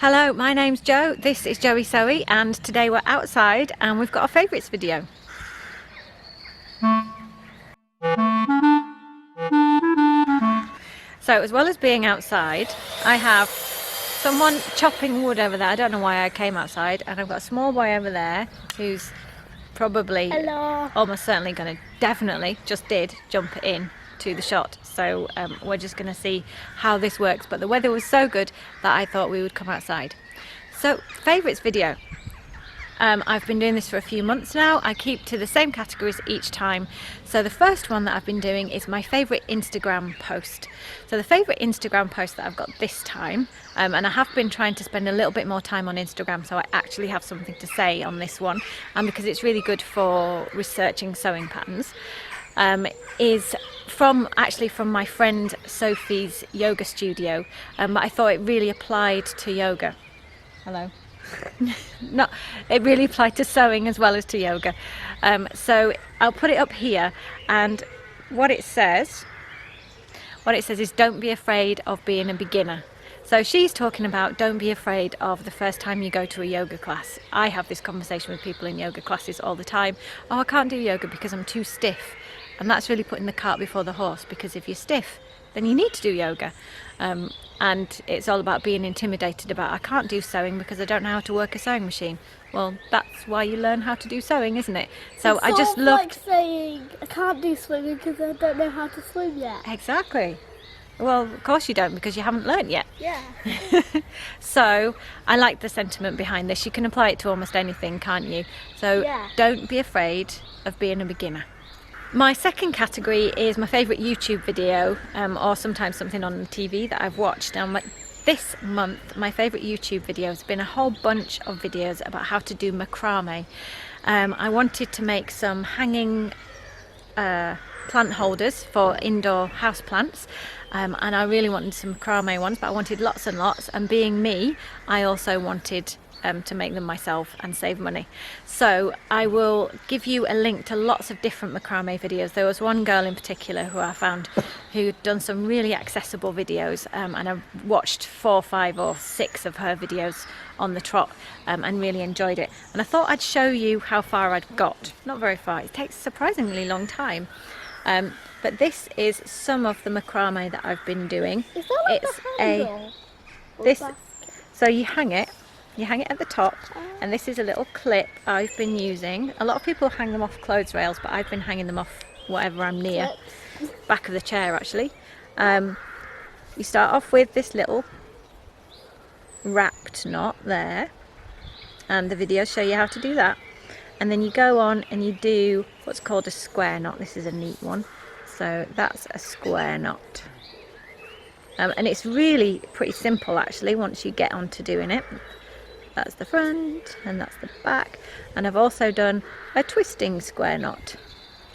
Hello, my name's Jo, this is Joey Sewy, and today we're outside and we've got our favourites video. So as well as being outside, I have someone chopping wood over there. I don't know why I came outside, and I've got a small boy over there who's probably almost certainly going to definitely just did jump in to the shot. So we're just going to see how this works, but the weather was so good that I thought we would come outside. So favourites video. I've been doing this for a few months now. I keep to the same categories each time. So the first one that I've been doing is my favourite Instagram post. So the favourite Instagram post that I've got this time, and I have been trying to spend a little bit more time on Instagram so I actually have something to say on this one, and because it's really good for researching sewing patterns, is from my friend Sophie's yoga studio, but I thought it really applied to yoga. Hello. No, it really applied to sewing as well as to yoga. So I'll put it up here, and what it says is don't be afraid of being a beginner. So she's talking about don't be afraid of the first time you go to a yoga class. I have this conversation with people in yoga classes all the time. Oh, I can't do yoga because I'm too stiff. And that's really putting the cart before the horse, because if you're stiff, then you need to do yoga. And it's all about being intimidated about, I can't do sewing because I don't know how to work a sewing machine. Well, that's why you learn how to do sewing, isn't it? So I just looked, like saying I can't do swimming because I don't know how to swim yet. Exactly. Well, of course you don't, because you haven't learnt yet. Yeah. So I like the sentiment behind this. You can apply it to almost anything, can't you? So yeah. Don't be afraid of being a beginner. My second category is my favourite YouTube video, or sometimes something on the TV that I've watched. Now, this month, my favourite YouTube video has been a whole bunch of videos about how to do macrame. I wanted to make some hanging plant holders for indoor house plants, and I really wanted some macrame ones, but I wanted lots and lots, and being me, I also wanted to make them myself and save money. So I will give you a link to lots of different macrame videos. There was one girl in particular who I found who'd done some really accessible videos, and I watched 4, 5 or 6 of her videos on the trot, and really enjoyed it. And I thought I'd show you how far I'd got. Not very far, it takes a surprisingly long time. But this is some of the macrame that I've been doing. Is that like it's so you hang it at the top, and this is a little clip I've been using. A lot of people hang them off clothes rails, but I've been hanging them off whatever I'm near. Back of the chair, actually. You start off with this little wrapped knot there, and the videos show you how to do that. And then you go on and you do what's called a square knot. This is a neat one. So that's a square knot. And it's really pretty simple, actually, once you get on to doing it. That's the front and that's the back. And I've also done a twisting square knot,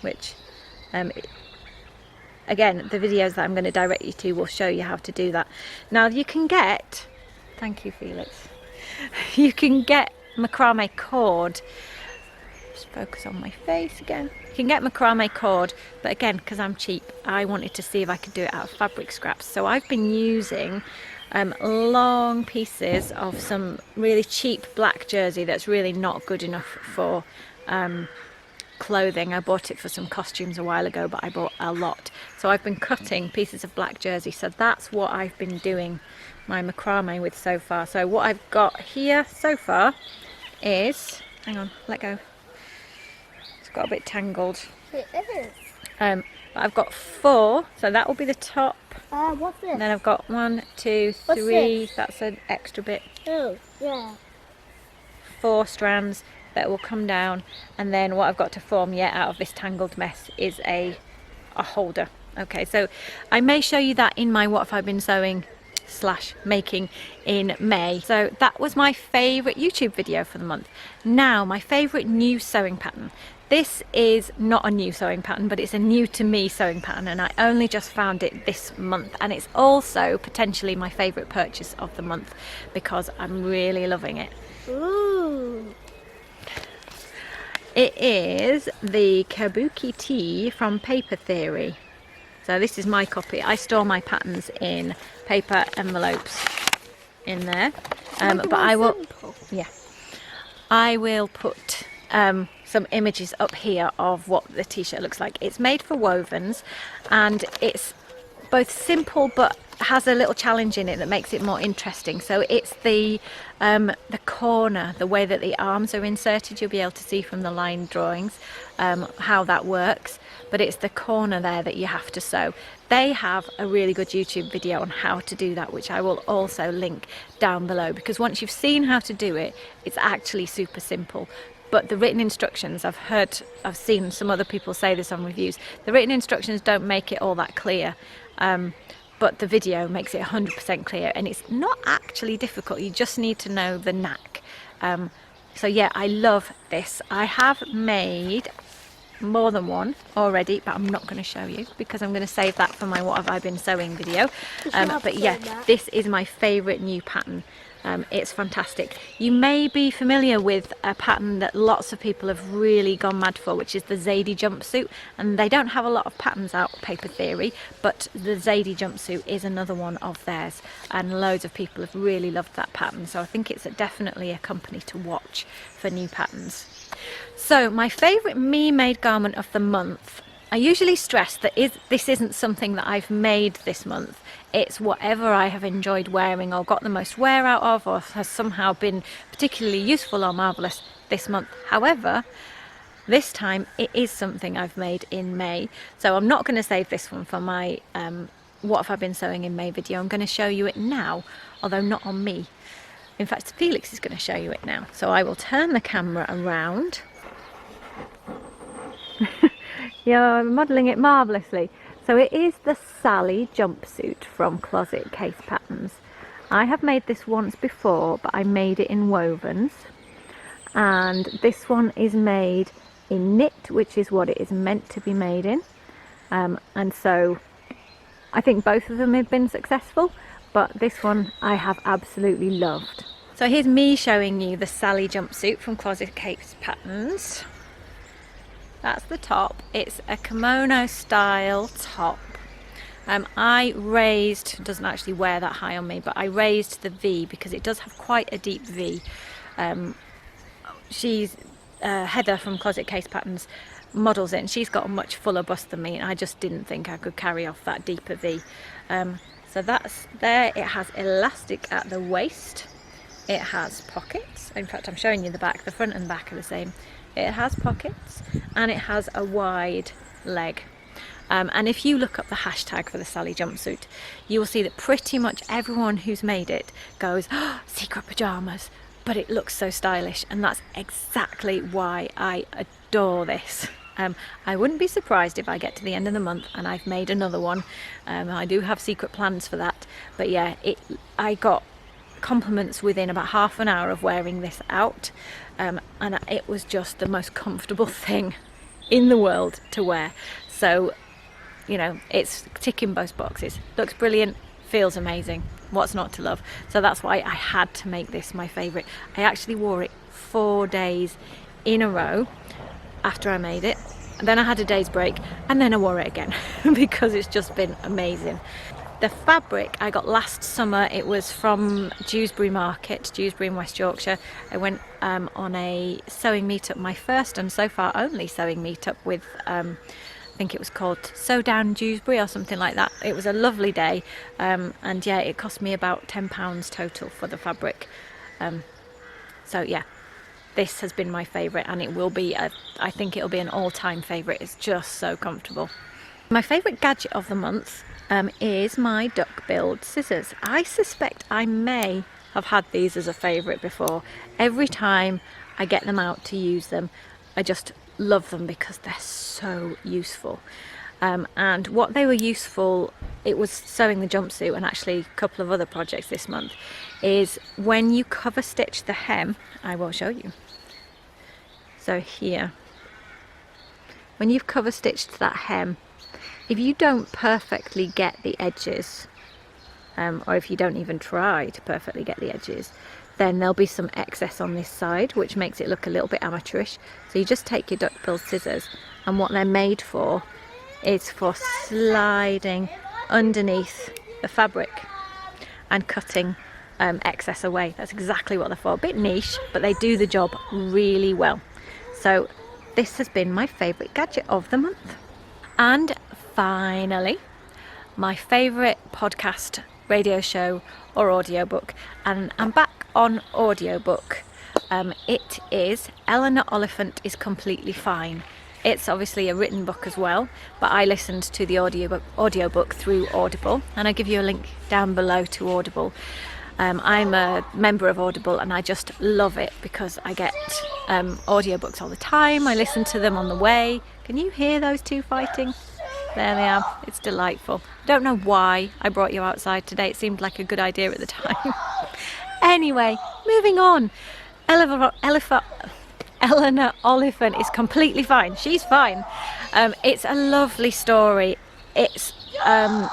which again, the videos that I'm going to direct you to will show you how to do that. Now you can get, thank you Felix, you can get macrame cord. Just focus on my face again. You can get macrame cord, but again, because I'm cheap, I wanted to see if I could do it out of fabric scraps. So I've been using long pieces of some really cheap black jersey that's really not good enough for clothing. I bought it for some costumes a while ago, but I bought a lot. So I've been cutting pieces of black jersey. So that's what I've been doing my macrame with so far. So what I've got here so far is, hang on, let go. It's got a bit tangled. It is. But I've got 4, so that will be the top. What's this? And then I've got 1, 2, 3. That's an extra bit. Oh, yeah. 4 strands that will come down, and then what I've got to form yet out of this tangled mess is a holder. Okay, so I may show you that in my What Have I Been Sewing / making in May. So that was my favourite YouTube video for the month. Now my favourite new sewing pattern. This is not a new sewing pattern, but it's a new to me sewing pattern, and I only just found it this month, and it's also potentially my favourite purchase of the month because I'm really loving it. Ooh. It is the Kabuki Tea from Paper Theory. So this is my copy. I store my patterns in paper envelopes in there. But I will, yeah, I will put some images up here of what the t-shirt looks like. It's made for wovens, and it's both simple but has a little challenge in it that makes it more interesting. So it's the corner, the way that the arms are inserted. You'll be able to see from the line drawings how that works, but it's the corner there that you have to sew. They have a really good YouTube video on how to do that, which I will also link down below, because once you've seen how to do it, it's actually super simple. But the written instructions, I've seen some other people say this on reviews, the written instructions don't make it all that clear. But the video makes it 100% clear, and it's not actually difficult. You just need to know the knack. So yeah, I love this. I have made more than one already, but I'm not going to show you because I'm going to save that for my what have I been sewing video. But yeah, this is my favourite new pattern. It's fantastic. You may be familiar with a pattern that lots of people have really gone mad for, which is the Zadie jumpsuit, and they don't have a lot of patterns out, Paper Theory, but the Zadie jumpsuit is another one of theirs, and loads of people have really loved that pattern, so I think it's definitely a company to watch for new patterns. So my favourite me-made garment of the month, I usually stress that this isn't something that I've made this month. It's whatever I have enjoyed wearing or got the most wear out of, or has somehow been particularly useful or marvellous this month. However, this time it is something I've made in May. So I'm not going to save this one for my what have I been sewing in May video. I'm going to show you it now, although not on me. In fact, Felix is going to show you it now. So I will turn the camera around. You're modelling it marvellously. So it is the Sally jumpsuit from Closet Case Patterns. I have made this once before, but I made it in wovens. And this one is made in knit, which is what it is meant to be made in. And so I think both of them have been successful, but this one I have absolutely loved. So here's me showing you the Sally jumpsuit from Closet Case Patterns. That's the top. It's a kimono style top. I raised, doesn't actually wear that high on me, but I raised the V because it does have quite a deep V. She's Heather from Closet Case Patterns models it, and she's got a much fuller bust than me, and I just didn't think I could carry off that deeper V. So that's there. It has elastic at the waist. It has pockets. In fact, I'm showing you the back. The front and the back are the same. It has pockets, and it has a wide leg. And if you look up the hashtag for the Sally jumpsuit, you will see that pretty much everyone who's made it goes, oh, secret pyjamas, but it looks so stylish, and that's exactly why I adore this. I wouldn't be surprised if I get to the end of the month and I've made another one. I do have secret plans for that, but yeah, I got compliments within about half an hour of wearing this out, and it was just the most comfortable thing in the world to wear. So, you know, it's ticking both boxes. Looks brilliant, feels amazing. What's not to love? So that's why I had to make this my favourite. I actually wore it 4 days in a row after I made it, and then I had a day's break, and then I wore it again because it's just been amazing. The fabric I got last summer. It was from Dewsbury Market, Dewsbury in West Yorkshire. I went on a sewing meetup, my first and so far only sewing meetup with, I think it was called Sew Down Dewsbury or something like that. It was a lovely day, and yeah, it cost me about £10 total for the fabric. So yeah, this has been my favourite, and it will be, I think it'll be an all-time favourite. It's just so comfortable. My favourite gadget of the month is my duck billed scissors. I suspect I may have had these as a favourite before. Every time I get them out to use them, I just love them because they're so useful. And what they were useful, it was sewing the jumpsuit and actually a couple of other projects this month, is when you cover stitch the hem. I will show you. So here, when you've cover stitched that hem, if you don't perfectly get the edges, or if you don't even try to perfectly get the edges, then there'll be some excess on this side, which makes it look a little bit amateurish. So you just take your duck-bill scissors, and what they're made for is for sliding underneath the fabric and cutting excess away. That's exactly what they're for. A bit niche, but they do the job really well. So this has been my favourite gadget of the month. And finally, my favourite podcast, radio show or audiobook, and I'm back on audiobook. It is Eleanor Oliphant is Completely Fine. It's obviously a written book as well, but I listened to the audiobook through Audible, and I'll give you a link down below to Audible. I'm a member of Audible and I just love it because I get audiobooks all the time. I listen to them on the way. Can you hear those two fighting? There they are. It's delightful. Don't know why I brought you outside today. It seemed like a good idea at the time. Anyway, moving on. Eleanor Oliphant is completely fine. She's fine. It's a lovely story. It's a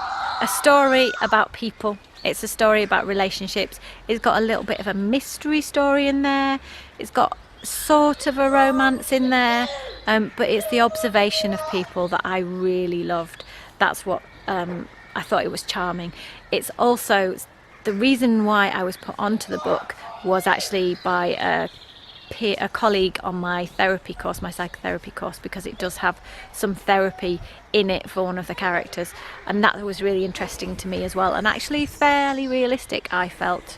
story about people. It's a story about relationships. It's got a little bit of a mystery story in there. It's got sort of a romance in there, but it's the observation of people that I really loved. That's what I thought it was charming. It's also the reason why I was put onto the book was actually by a colleague on my therapy course, my psychotherapy course, because it does have some therapy in it for one of the characters, and that was really interesting to me as well, and actually fairly realistic, I felt,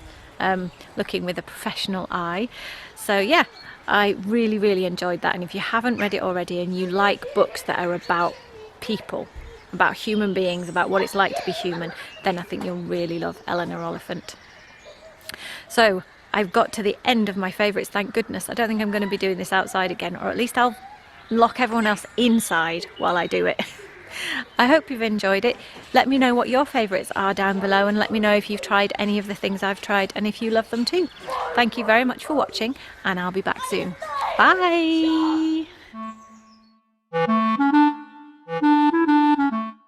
looking with a professional eye. So yeah, I really enjoyed that. And if you haven't read it already and you like books that are about people, about human beings, about what it's like to be human, then I think you'll really love Eleanor Oliphant. So I've got to the end of my favourites, thank goodness. I don't think I'm going to be doing this outside again, or at least I'll lock everyone else inside while I do it. I hope you've enjoyed it. Let me know what your favourites are down below, and let me know if you've tried any of the things I've tried and if you love them too. Thank you very much for watching, and I'll be back soon. Bye!